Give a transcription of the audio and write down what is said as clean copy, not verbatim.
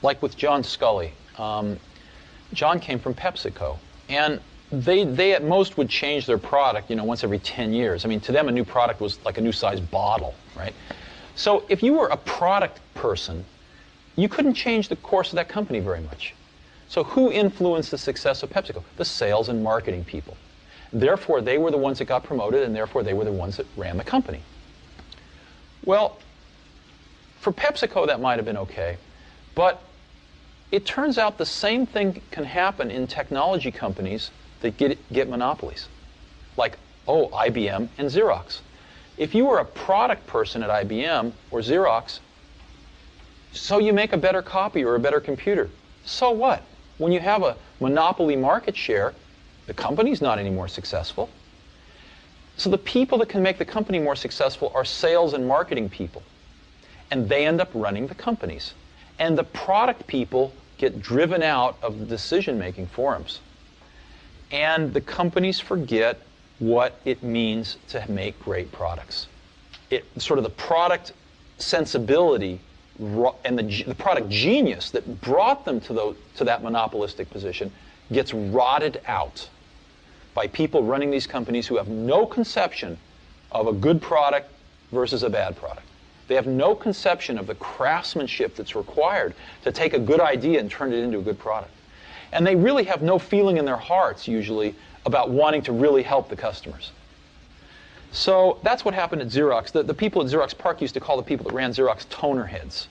like with John Scully. John came from PepsiCo, and they at most would change their product, once every 10 years. I mean, to them, a new product was like a new size bottle, right? So if you were a product person, you couldn't change the course of that company very much. So who influenced the success of PepsiCo? The sales and marketing people. Therefore, they were the ones that got promoted, and therefore they were the ones that ran the company. Well, for PepsiCo, that might have been okay, but it turns out the same thing can happen in technology companies that get monopolies, like, IBM and Xerox. If you were a product person at IBM or Xerox, so you make a better copy or a better computer. So what? When you have a monopoly market share, the company's not any more successful. So the people that can make the company more successful are sales and marketing people. And they end up running the companies. And the product people get driven out of the decision-making forums. And the companies forget what it means to make great products. Sort of the product sensibility and the product genius that brought them to that monopolistic position gets rotted out by people running these companies who have no conception of a good product versus a bad product. They have no conception of the craftsmanship that's required to take a good idea and turn it into a good product. And they really have no feeling in their hearts, usually, about wanting to really help the customers. So that's what happened at Xerox. The people at Xerox PARC used to call the people that ran Xerox toner heads.